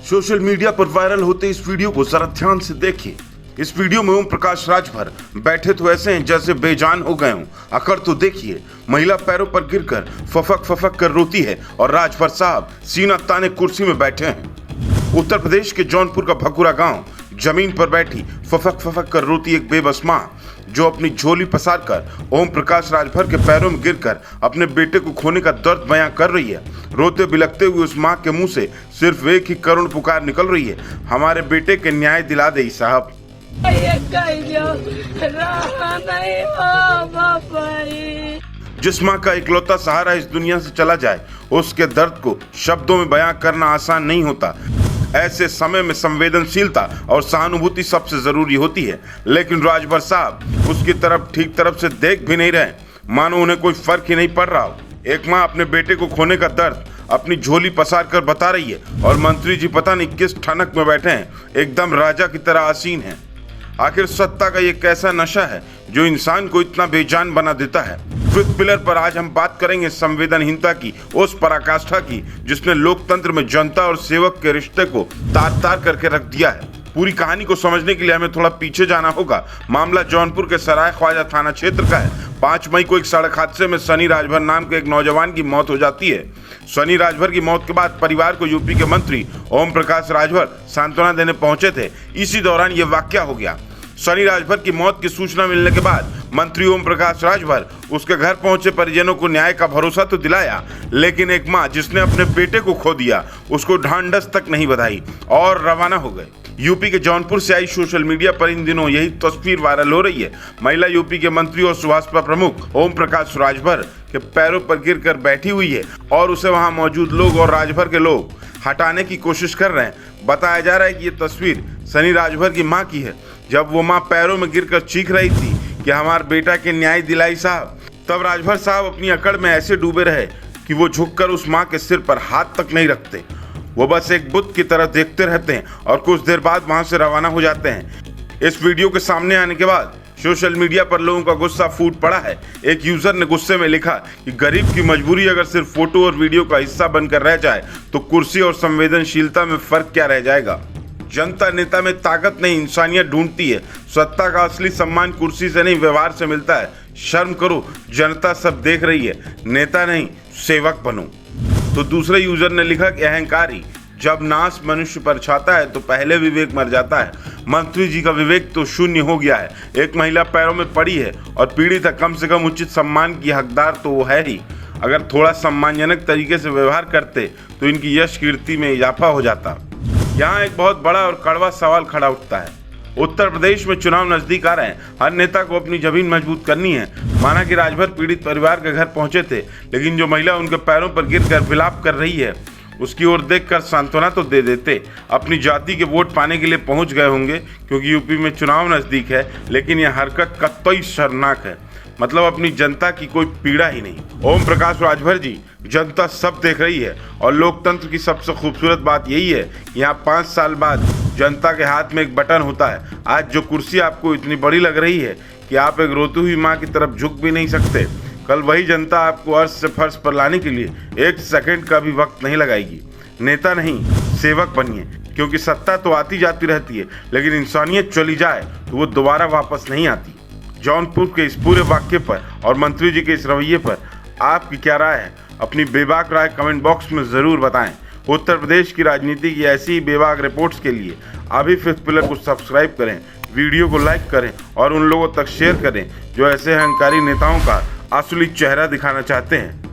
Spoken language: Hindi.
सोशल मीडिया पर वायरल होते इस वीडियो को जरा ध्यान से देखिए। इस वीडियो में ओम प्रकाश राजभर बैठे तो ऐसे हैं जैसे बेजान हो गए हों। अकड़ तो देखिए, महिला पैरों पर गिरकर फफक फफक कर रोती है और राजभर साहब सीना ताने कुर्सी में बैठे हैं। उत्तर प्रदेश के जौनपुर का भकुरा गांव, जमीन पर बैठी फफक फफक कर रोती एक बेबस मां जो अपनी झोली पसार कर ओम प्रकाश राजभर के पैरों में गिरकर अपने बेटे को खोने का दर्द बयां कर रही है। रोते बिलखते हुए उस मां के मुंह से सिर्फ एक ही करुण पुकार निकल रही है, हमारे बेटे के न्याय दिला दे साहब। जिस माँ का इकलौता सहारा इस दुनिया से चला जाए, उसके दर्द को शब्दों में बयां करना आसान नहीं होता। ऐसे समय में संवेदनशीलता और सहानुभूति सबसे जरूरी होती है, लेकिन राजभर साहब उसकी तरफ ठीक तरफ से देख भी नहीं रहे, मानो उन्हें कोई फर्क ही नहीं पड़ रहा हो। एक माँ अपने बेटे को खोने का दर्द अपनी झोली पसार कर बता रही है और मंत्री जी पता नहीं किस ठनक में बैठे हैं, एकदम राजा की तरह आसीन हैं। आखिर सत्ता का ये कैसा नशा है जो इंसान को इतना बेजान बना देता है। फिफ्थ पिलर पर आज हम बात करेंगे संवेदनहीनता की, उस पराकाष्ठा की जिसने लोकतंत्र में जनता और सेवक के रिश्ते को तार तार करके रख दिया है। पूरी कहानी को समझने के लिए हमें थोड़ा पीछे जाना होगा। मामला जौनपुर के सराय ख्वाजा थाना क्षेत्र का है। 5 मई को एक सड़क हादसे में सनी राजभर नाम के एक नौजवान की मौत हो जाती है। सनी राजभर की मौत के बाद परिवार को यूपी के मंत्री ओम प्रकाश राजभर सांत्वना देने पहुंचे थे। इसी दौरान ये वाकया हो गया। सनी राजभर की मौत की सूचना मिलने के बाद मंत्री ओम प्रकाश राजभर उसके घर पहुंचे परिजनों को न्याय का भरोसा तो दिलाया, लेकिन एक मां जिसने अपने बेटे को खो दिया उसको ढांढस तक नहीं बधाई और रवाना हो गए। यूपी के जौनपुर से आई सोशल मीडिया पर इन दिनों यही तस्वीर वायरल हो रही है। महिला यूपी के मंत्री और सुभाषपा प्रमुख ओम प्रकाश राजभर के पैरों पर गिरकर बैठी हुई है और उसे वहां मौजूद लोग और राजभर के लोग हटाने की कोशिश कर रहे हैं। बताया जा रहा है कि ये तस्वीर सनी राजभर की मां की है। जब वो मां पैरों में गिरकर चीख रही थी कि हमारे बेटा के न्याय दिलाई साहब, तब राजभर साहब अपनी अकड़ में ऐसे डूबे रहे कि वो झुककर उस मां के सिर पर हाथ तक नहीं रखते। वो बस एक बुत की तरह देखते रहते हैं और कुछ देर बाद वहां से रवाना हो जाते हैं। इस वीडियो के सामने आने के बाद सोशल मीडिया पर लोगों का गुस्सा फूट पड़ा है। एक यूजर ने गुस्से में लिखा कि गरीब की मजबूरी अगर सिर्फ फोटो और वीडियो का हिस्सा बनकर रह जाए तो कुर्सी और संवेदनशीलता में फर्क क्या रह जाएगा। जनता नेता में ताकत नहीं, इंसानियत ढूंढती है। सत्ता का असली सम्मान कुर्सी से नहीं, व्यवहार से मिलता है। शर्म करो, जनता सब देख रही है, नेता नहीं सेवक बनो। तो दूसरे यूजर ने लिखा कि अहंकारी जब नाश मनुष्य पर छाता है तो पहले विवेक मर जाता है। मंत्री जी का विवेक तो शून्य हो गया है। एक महिला पैरों में पड़ी है और पीड़ित है, कम से कम उचित सम्मान की हकदार तो वो है ही। अगर थोड़ा सम्मानजनक तरीके से व्यवहार करते तो इनकी यश कीर्ति में इजाफा हो जाता। यहाँ एक बहुत बड़ा और कड़वा सवाल खड़ा उठता है। उत्तर प्रदेश में चुनाव नजदीक आ रहे हैं, हर नेता को अपनी जमीन मजबूत करनी है। माना कि राजभर पीड़ित परिवार के घर पहुंचे थे, लेकिन जो महिला उनके पैरों पर गिरकर विलाप कर रही है उसकी ओर देखकर सांत्वना तो दे देते। अपनी जाति के वोट पाने के लिए पहुंच गए होंगे क्योंकि यूपी में चुनाव नजदीक है, लेकिन यह हरकत कतई शर्मनाक है। मतलब अपनी जनता की कोई पीड़ा ही नहीं। ओम प्रकाश राजभर जी, जनता सब देख रही है और लोकतंत्र की सबसे खूबसूरत बात यही है कि यहाँ 5 साल बाद जनता के हाथ में एक बटन होता है। आज जो कुर्सी आपको इतनी बड़ी लग रही है कि आप एक रोती हुई माँ की तरफ झुक भी नहीं सकते, कल वही जनता आपको अर्श से फर्श पर लाने के लिए 1 सेकंड का भी वक्त नहीं लगाएगी। नेता नहीं, सेवक बनिए, क्योंकि सत्ता तो आती जाती रहती है, लेकिन इंसानियत चली जाए तो वो दोबारा वापस नहीं आती। जौनपुर के इस पूरे वाक्य पर और मंत्री जी के इस रवैये पर आपकी क्या राय है? अपनी बेबाक राय कमेंट बॉक्स में ज़रूर बताएं। उत्तर प्रदेश की राजनीति की ऐसी ही बेबाक रिपोर्ट्स के लिए अभी फिफ्थ पिलर को सब्सक्राइब करें, वीडियो को लाइक करें और उन लोगों तक शेयर करें जो ऐसे अहंकारी नेताओं का असली चेहरा दिखाना चाहते हैं।